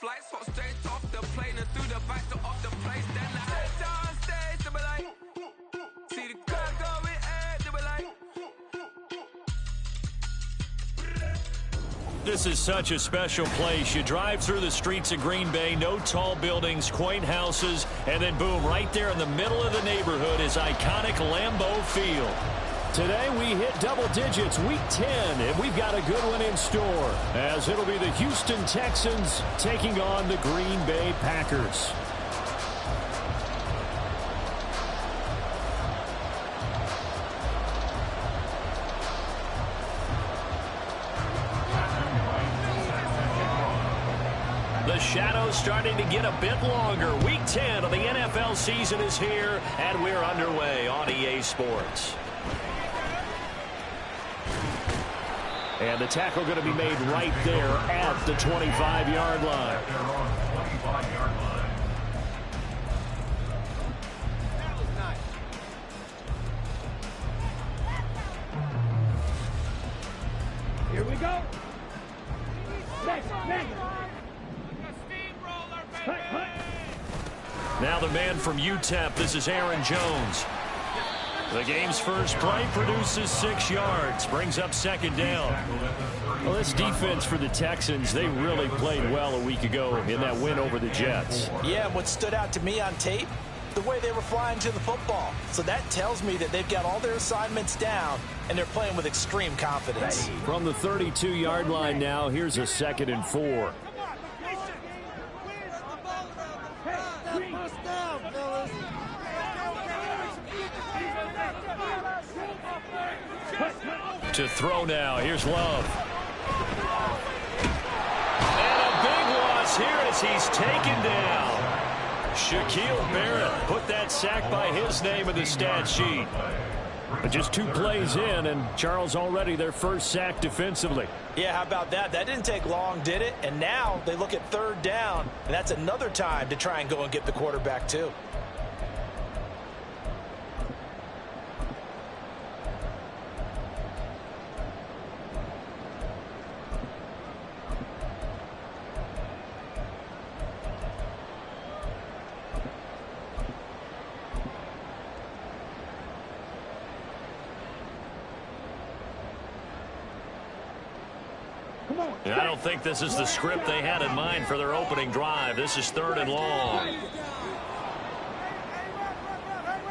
flight, so straight off the plane and through the back to off the place. Then I head down stage, they be like, see the crowd going ahead, they be like. This is such a special place. You drive through the streets of Green Bay, no tall buildings, quaint houses, and then boom, right there in the middle of the neighborhood is iconic Lambeau Field. Today we hit double digits, week 10, and we've got a good one in store, as it'll be the Houston Texans taking on the Green Bay Packers. The shadow's starting to get a bit longer. Week 10 of the NFL season is here, and we're underway on EA Sports. And the tackle going to be made right there at the 25-yard line. Here we go. Next. Now the man from UTEP, this is Aaron Jones. The game's first play produces 6 yards, brings up second down. Well, this defense for the Texans, they really played well a week ago in that win over the Jets. Yeah, and what stood out to me on tape, the way they were flying to the football. So that tells me that they've got all their assignments down, and they're playing with extreme confidence. From the 32-yard line now, here's a 2nd and 4. To throw now. Here's Love. And a big loss here as he's taken down. Shaquille Barrett put that sack by his name in the stat sheet. But just 2 plays in, and Charles already their first sack defensively. Yeah, how about that? That didn't take long, did it? And now they look at 3rd down, and that's another time to try and go and get the quarterback too. I don't think this is the script they had in mind for their opening drive. This is 3rd and long.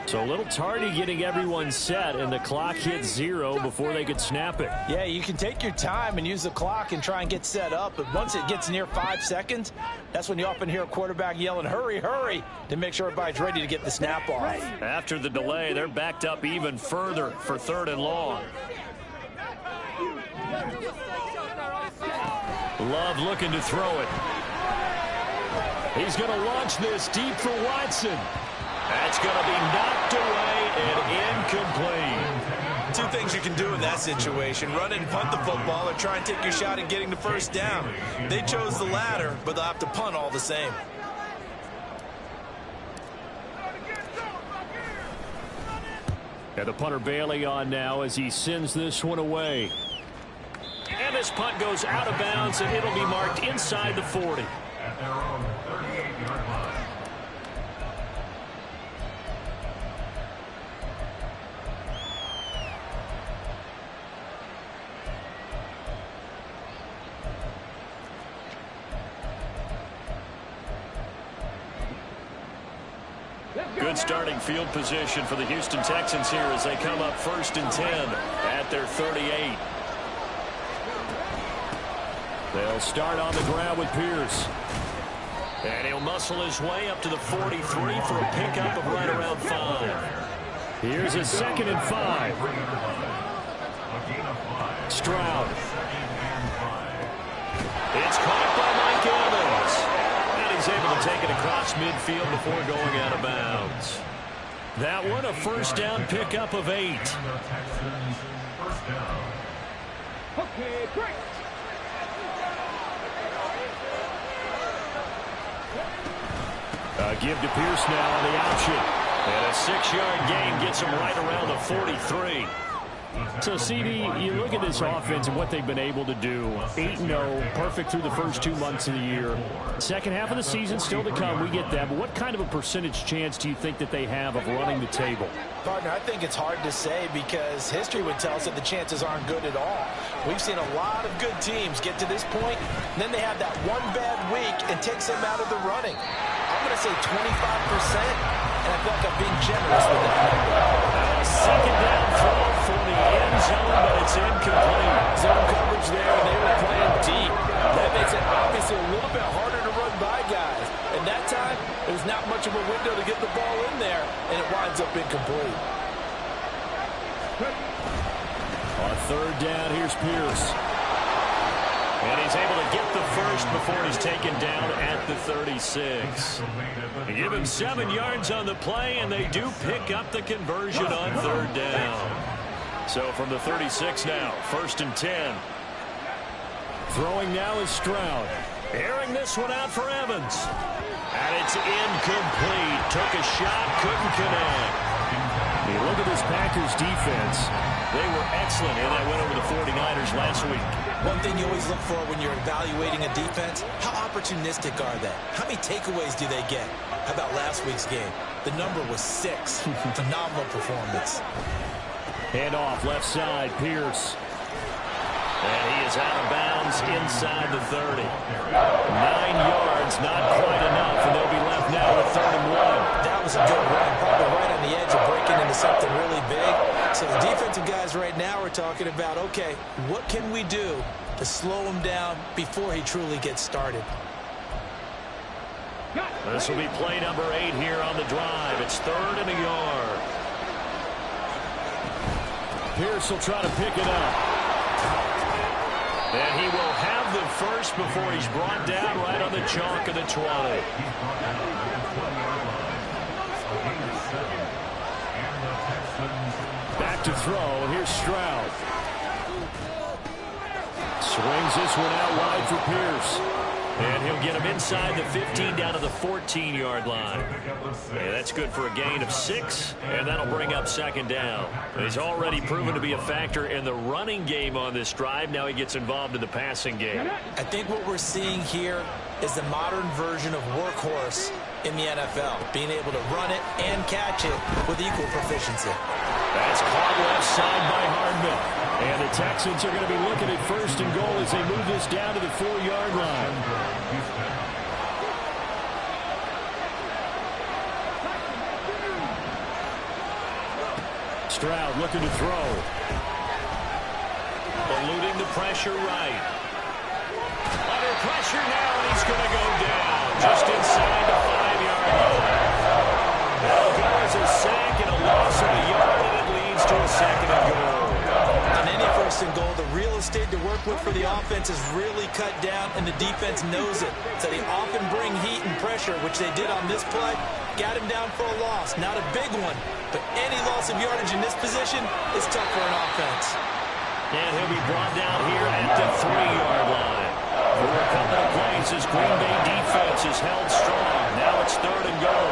So a little tardy getting everyone set, and the clock hit 0 before they could snap it. Yeah, you can take your time and use the clock and try and get set up, but once it gets near 5 seconds, that's when you often hear a quarterback yelling, hurry, hurry, to make sure everybody's ready to get the snap off. After the delay, they're backed up even further for 3rd and long. Love looking to throw it. He's going to launch this deep for Watson. That's going to be knocked away and incomplete. 2 things you can do in that situation: run and punt the football, or try and take your shot at getting the first down. They chose the latter, but they'll have to punt all the same. And the punter Bailey on now as he sends this one away. And this punt goes out of bounds, and it'll be marked inside the 40. Good starting field position for the Houston Texans here as they come up 1st and 10 at their 38. They'll start on the ground with Pierce. And he'll muscle his way up to the 43 for a pickup of right around 5. Here's a 2nd and 5. Stroud. It's caught by Mike Evans. And he's able to take it across midfield before going out of bounds. That one, a 1st down pickup of 8. Okay, break. Give to Pierce now on the option. And a 6-yard gain gets him right around the 43. So, CD, you look at this offense and what they've been able to do. 8-0, perfect through the first 2 months of the year. Second half of the season still to come. We get that. But what kind of a percentage chance do you think that they have of running the table? Partner, I think it's hard to say because history would tell us that the chances aren't good at all. We've seen a lot of good teams get to this point, and then they have that one bad week and takes them out of the running. I'm going to say 25%, and I feel like I'm being generous with that number. Second down throw for the end zone, but it's incomplete. Zone coverage there, and they were playing deep. That makes it obviously a little bit harder to run by guys. And that time, there's not much of a window to get the ball in there, and it winds up incomplete. On third down, here's Pierce. And he's able to get the first before he's taken down at the 36. They give him 7 yards on the play, and they do pick up the conversion on third down. So from the 36 now, 1st and 10. Throwing now is Stroud. Airing this one out for Evans. And it's incomplete. Took a shot, couldn't connect. You look at this Packers defense. They were excellent in that win over the 49ers last week. One thing you always look for when you're evaluating a defense, how opportunistic are they? How many takeaways do they get? How about last week's game? The number was 6. Phenomenal performance. Hand off left side, Pierce. And he is out of bounds inside the 30. 9 yards, not quite enough, and they'll be left now with 3rd and 1. That was a good run, probably right on the edge of breaking into something really big. So the defensive guys right now are talking about, okay, what can we do to slow him down before he truly gets started? This will be play number 8 here on the drive. It's 3rd and a yard. Pierce will try to pick it up. And he will have the first before he's brought down right on the chalk of the 20. Back to throw. Here's Stroud. Swings this one out wide for Pierce. And he'll get him inside the 15 down to the 14-yard line. And that's good for a gain of 6, and that'll bring up 2nd down. He's already proven to be a factor in the running game on this drive. Now he gets involved in the passing game. I think what we're seeing here is the modern version of workhorse in the NFL, being able to run it and catch it with equal proficiency. That's caught left side by Hardman. And the Texans are going to be looking at 1st and goal as they move this down to the 4-yard line. Stroud looking to throw. Eluding the pressure right. Under pressure now, and he's going to go down just inside the 5-yard line. That'll go as a sack and a loss of a yard, and it leads to a 2nd and goal. On any 1st and goal, the real estate to work with for the offense is really cut down, and the defense knows it. So they often bring heat and pressure, which they did on this play. Got him down for a loss. Not a big one, but any loss of yardage in this position is tough for an offense. And he'll be brought down here at the 3-yard line. For a couple of plays, this Green Bay defense is held strong. Now it's 3rd and goal.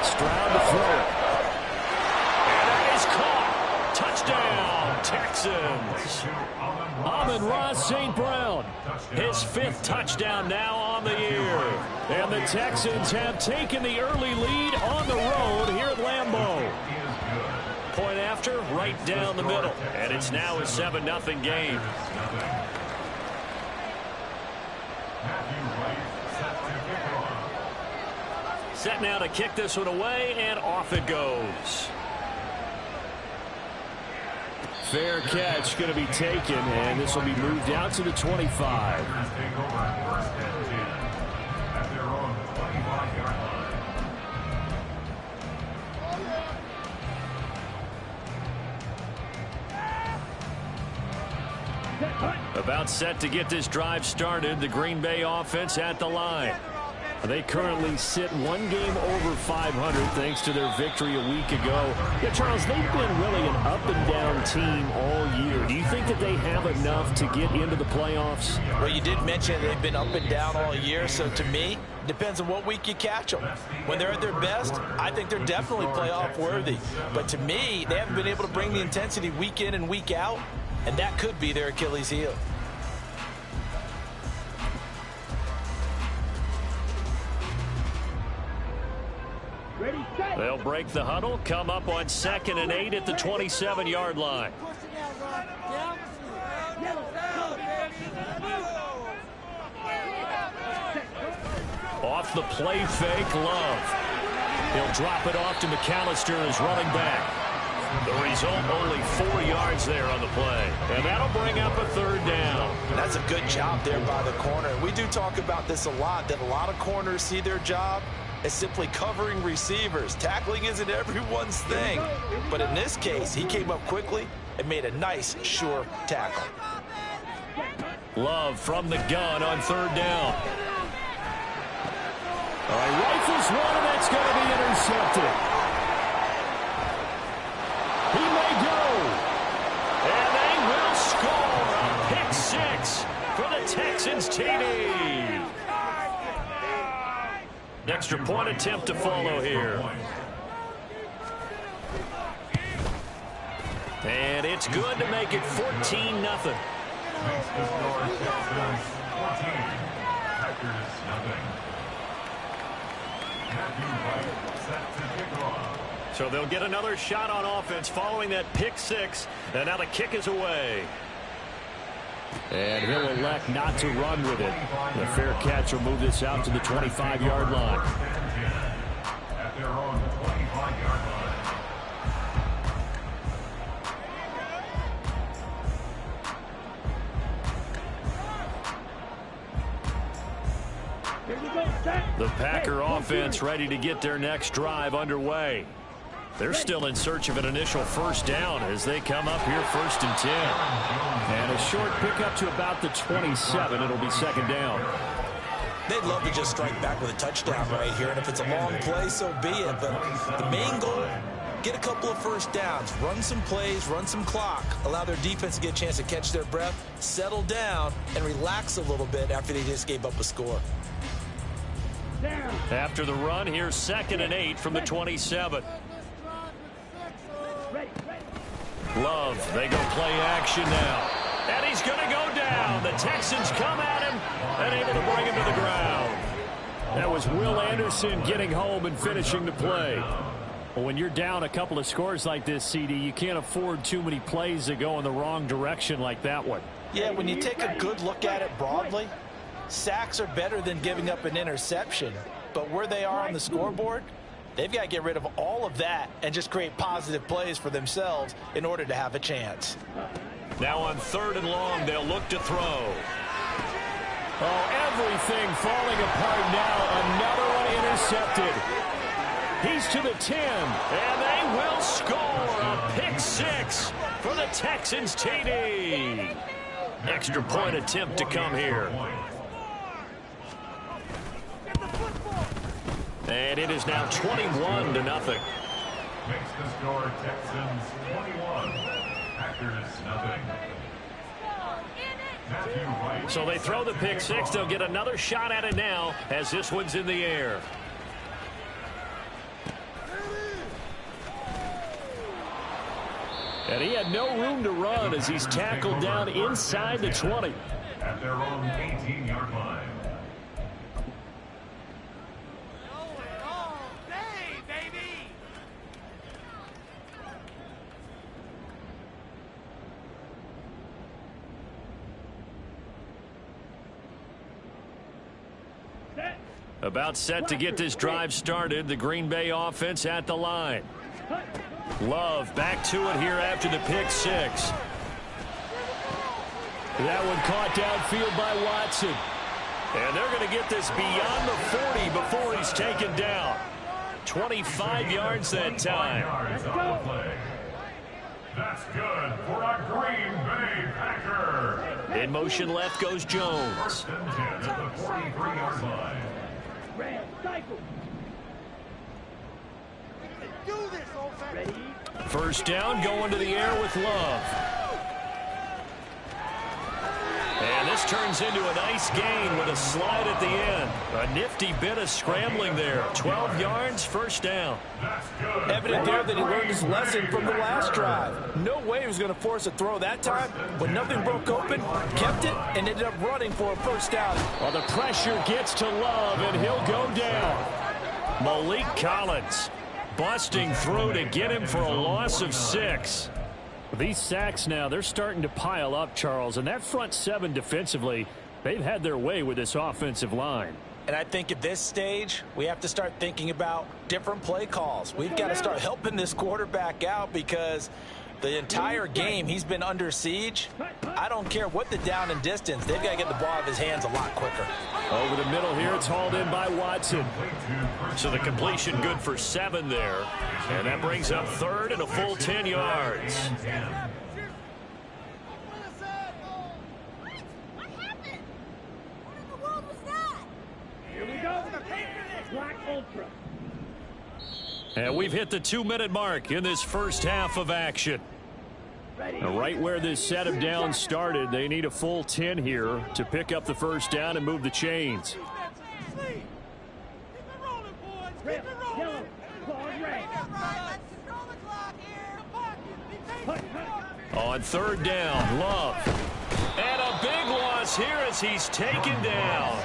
Stroud to throw it. And that is caught. Touchdown, Texans. Amon-Ra St. Brown, his 5th touchdown now on the year. And the Texans have taken the early lead on the road here at Lambeau. Point after, right down the middle. And it's now a 7-0 game. Set now to kick this one away, and off it goes. Fair catch going to be taken, and this will be moved out to the 25. About set to get this drive started. The Green Bay offense at the line. They currently sit one game over 500 thanks to their victory a week ago. Yeah, Charles, they've been really an up-and-down team all year. Do you think that they have enough to get into the playoffs? Well, you did mention they've been up and down all year, so to me, it depends on what week you catch them. When they're at their best, I think they're definitely playoff worthy. But to me, they haven't been able to bring the intensity week in and week out, and that could be their Achilles heel. They'll break the huddle, come up on 2nd and 8 at the 27-yard line. Off the play fake, Love. He'll drop it off to McAllister as running back. The result, only 4 yards there on the play. And that'll bring up a 3rd down. That's a good job there by the corner. We do talk about this a lot, that a lot of corners see their job as simply covering receivers. Tackling isn't everyone's thing. But in this case, he came up quickly and made a nice, sure tackle. Love from the gun on 3rd down. All right, rifles one, and that's going to be intercepted. He may go. And they will score a pick 6 for the Texans TD. Extra point attempt to follow here. And it's good to make it 14-0. So they'll get another shot on offense following that pick 6. And now the kick is away. And he'll elect not to run with it. The fair catch will move this out to the 25-yard line. At their own 25-yard line. The Packer offense ready to get their next drive underway. They're still in search of an initial 1st down as they come up here 1st and 10. And a short pickup to about the 27. It'll be 2nd down. They'd love to just strike back with a touchdown right here, and if it's a long play, so be it. But the main goal, get a couple of 1st downs, run some plays, run some clock, allow their defense to get a chance to catch their breath, settle down, and relax a little bit after they just gave up a score. After the run, here's 2nd and 8 from the 27. Love, they go play action now. And he's going to go down. The Texans come at him and able to bring him to the ground. That was Will Anderson getting home and finishing the play. Well, when you're down a couple of scores like this, CD, you can't afford too many plays that go in the wrong direction like that one. Yeah, when you take a good look at it broadly, sacks are better than giving up an interception. But where they are on the scoreboard, they've got to get rid of all of that and just create positive plays for themselves in order to have a chance. Now on 3rd and long, they'll look to throw. Oh, everything falling apart now. Another one intercepted. He's to the 10, and they will score a pick 6 for the Texans TD. Extra point attempt to come here. And it is now 21-0. Makes the score Texans 21, Packers 0. So they throw the pick 6. They'll get another shot at it now as this one's in the air. And he had no room to run as he's tackled down inside the 20. At their own 18-yard line. About set to get this drive started. The Green Bay offense at the line. Love back to it here after the pick 6. That one caught downfield by Watson. And they're going to get this beyond the 40 before he's taken down. 25 yards that time. That's good for a Green Bay Packer. In motion left goes Jones. First and 10 at the 43-yard line. Red, cycle. Ready? First down, going to the air with Love. And this turns into a nice gain with a slide at the end. A nifty bit of scrambling there. 12 yards, first down. Evident there that he learned his lesson from the last drive. No way he was going to force a throw that time, but nothing broke open, kept it, and ended up running for a first down. Well, the pressure gets to Love, and he'll go down. Malik Collins busting through to get him for a loss of 6. These sacks now, they're starting to pile up, Charles, and that front 7 defensively, they've had their way with this offensive line. And I think at this stage, we have to start thinking about different play calls. We've got to start helping this quarterback out because the entire game he's been under siege. I don't care what the down and distance. They've got to get the ball out of his hands a lot quicker. Over the middle here, it's hauled in by Watson. So the completion good for 7 there. And that brings up third and a full 10 yards. What happened? What in the world was that? Here we go. Black Ultra. And we've hit the 2-minute mark in this first half of action. Right where this set of downs started, they need a full 10 here to pick up the first down and move the chains. Red, yellow, claw red. On third down, Love. And a big loss here as he's taken down.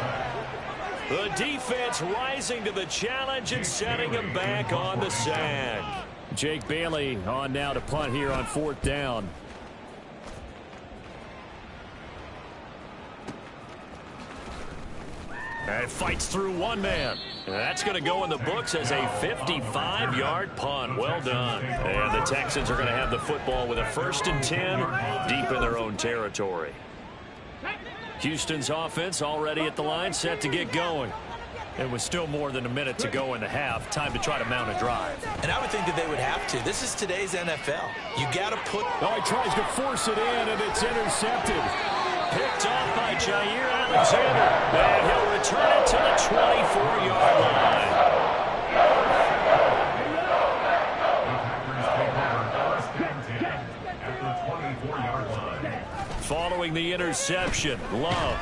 The defense rising to the challenge and setting him back on the sack. Jake Bailey on now to punt here on 4th down. And fights through one man. That's going to go in the books as a 55-yard punt. Well done. And the Texans are going to have the football with a 1st and 10 deep in their own territory. Houston's offense already at the line, set to get going. It was still more than a minute to go in the half. Time to try to mount a drive. And I would think that they would have to. This is today's NFL. You got to put... Oh, he tries to force it in, and it's intercepted. Picked off by Jair Alexander. And he'll return it to the 24-yard line. Following the interception, Love.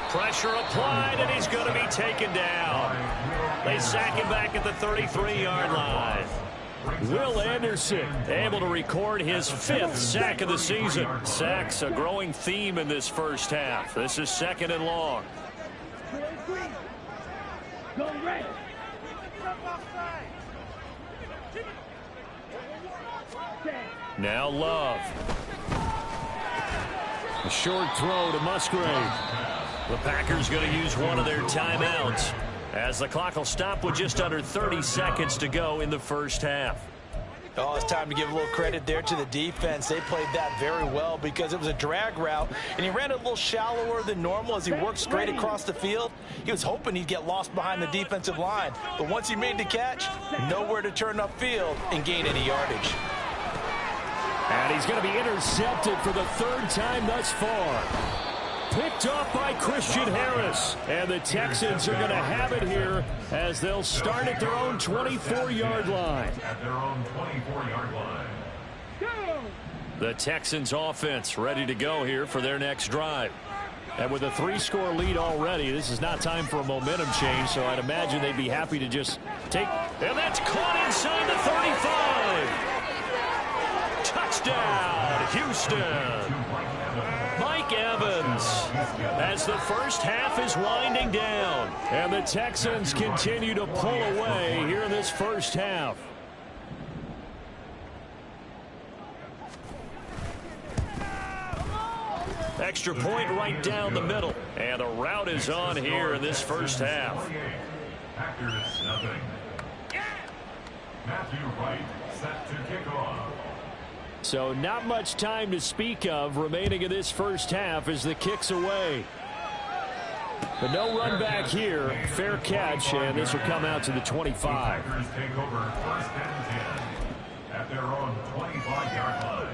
Pressure applied, and he's going to be taken down. They sack him back at the 33-yard line. Will Anderson able to record his 5th sack of the season. Sacks a growing theme in this first half. This is 2nd and long. Go red. Now Love. A short throw to Musgrave. The Packers going to use one of their timeouts as the clock will stop with just under 30 seconds to go in the first half. Oh, it's time to give a little credit there to the defense. They played that very well because it was a drag route, and he ran it a little shallower than normal as he worked straight across the field. He was hoping he'd get lost behind the defensive line, but once he made the catch, nowhere to turn upfield and gain any yardage. And he's going to be intercepted for the 3rd time thus far. Picked off by Christian Harris. And the Texans are going to have it here as they'll start at their own 24-yard line. At their own 24-yard line. The Texans offense ready to go here for their next drive. And with a 3-score lead already, this is not time for a momentum change, so I'd imagine they'd be happy to just take... And that's caught inside the 35. Touchdown, Houston. Mike Evans as the first half is winding down. And the Texans continue to pull away here in this first half. Extra point right down the middle. And the route is on here in this first half. Packers nothing. Matthew Wright set to kick off. So not much time to speak of remaining in this first half as the kick's away. But no run back here. Fair catch, and this will come out to the 25. Packers take over 1st and 10 at their own 25-yard line.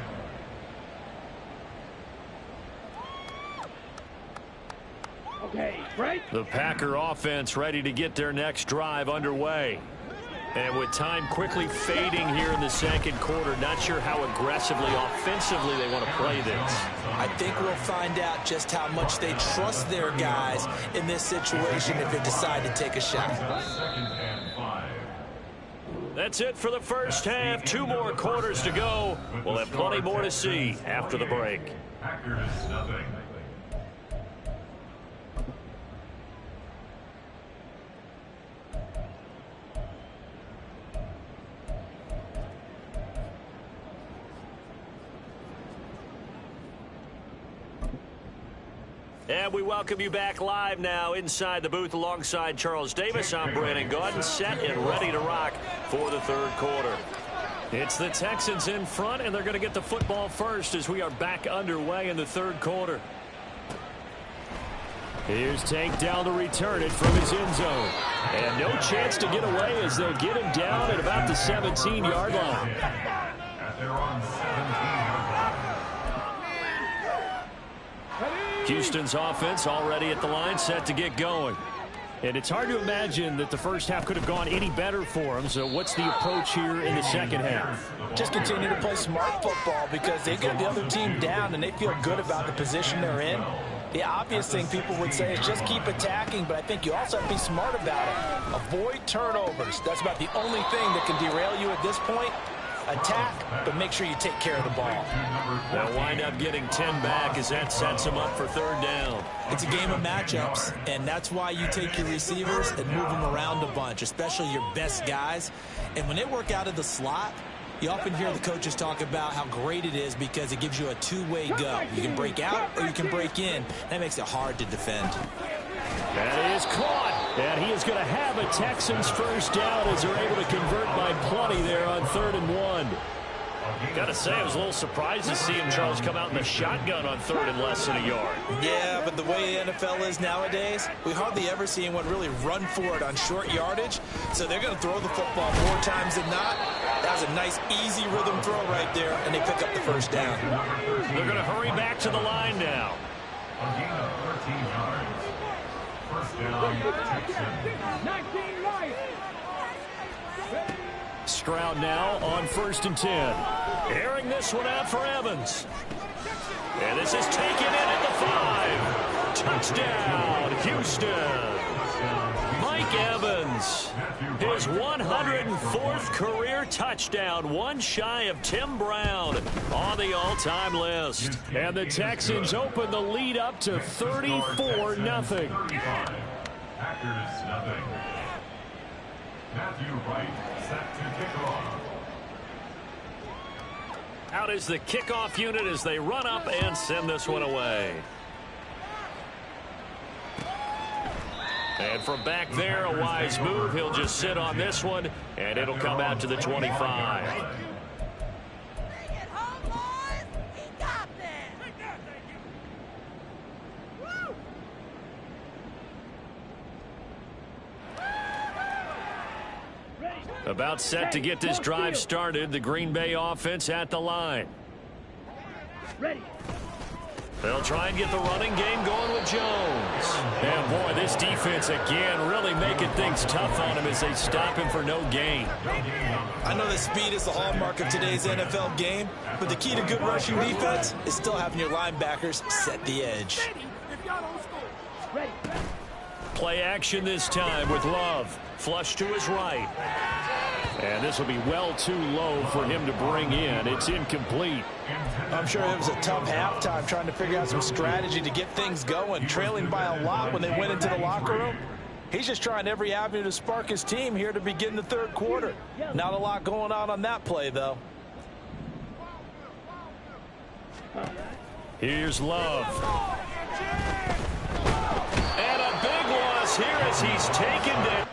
Okay. Break. The Packer offense ready to get their next drive underway. And with time quickly fading here in the second quarter, not sure how aggressively, offensively they want to play this. I think we'll find out just how much they trust their guys in this situation if they decide to take a shot. That's it for the first half. 2 more quarters to go. We'll have plenty more to see after the break. Packers nothing. And we welcome you back live now inside the booth alongside Charles Davis. I'm Brandon Gaudin, set and ready to rock for the third quarter. It's the Texans in front, and they're going to get the football first as we are back underway in the third quarter. Here's Tank down to return it from his end zone. And no chance to get away as they'll get him down at about the 17-yard line. At their own 17-yard line. Houston's offense already at the line, set to get going. And it's hard to imagine that the first half could have gone any better for them. So what's the approach here in the second half? Just continue to play smart football because they get the other team down and they feel good about the position they're in. The obvious thing people would say is just keep attacking, but I think you also have to be smart about it. Avoid turnovers. That's about the only thing that can derail you at this point. Attack, but make sure you take care of the ball. They'll wind up getting 10 back as that sets them up for third down. It's a game of matchups, and that's why you take your receivers and move them around a bunch, especially your best guys. And when they work out of the slot, you often hear the coaches talk about how great it is because it gives you a two-way go. You can break out or you can break in. That makes it hard to defend. That is caught. And he is going to have a Texans first down as they're able to convert by plenty there on 3rd and 1. Got to say, I was a little surprised to see him, Charles, come out in the shotgun on 3rd and less than a yard. Yeah, but the way the NFL is nowadays, we hardly ever see anyone really run for it on short yardage. So they're going to throw the football more times than not. That was a nice, easy rhythm throw right there, and they pick up the first down. They're going to hurry back to the line now. A gain of 13 yards. First down, Texans. 19 right. Stroud now on 1st and 10. Airing this one out for Evans. And this is taken in at the 5. Touchdown, Houston. Mike Evans, his 104th career touchdown, one shy of Tim Brown on the all-time list. And the Texans open the lead up to 34-0. Packers nothing. Matthew Wright set to kick off. Out is the kickoff unit as they run up and send this one away. And from back there, a wise move. He'll just sit on this one, and it'll come out to the 25. Bring it home, boys. He got this. Woo! About set to get this drive started. The Green Bay offense at the line. Ready. They'll try and get the running game going with Jones. And boy, this defense again really making things tough on him as they stop him for no gain. I know that speed is the hallmark of today's NFL game, but the key to good rushing defense is still having your linebackers set the edge. Ready. Play action this time with Love. Flush to his right. And this will be well too low for him to bring in. It's incomplete. I'm sure it was a tough halftime trying to figure out some strategy to get things going, trailing by a lot when they went into the locker room. He's just trying every avenue to spark his team here to begin the third quarter. Not a lot going on that play, though. Here's Love. And a big loss here as he's taken down.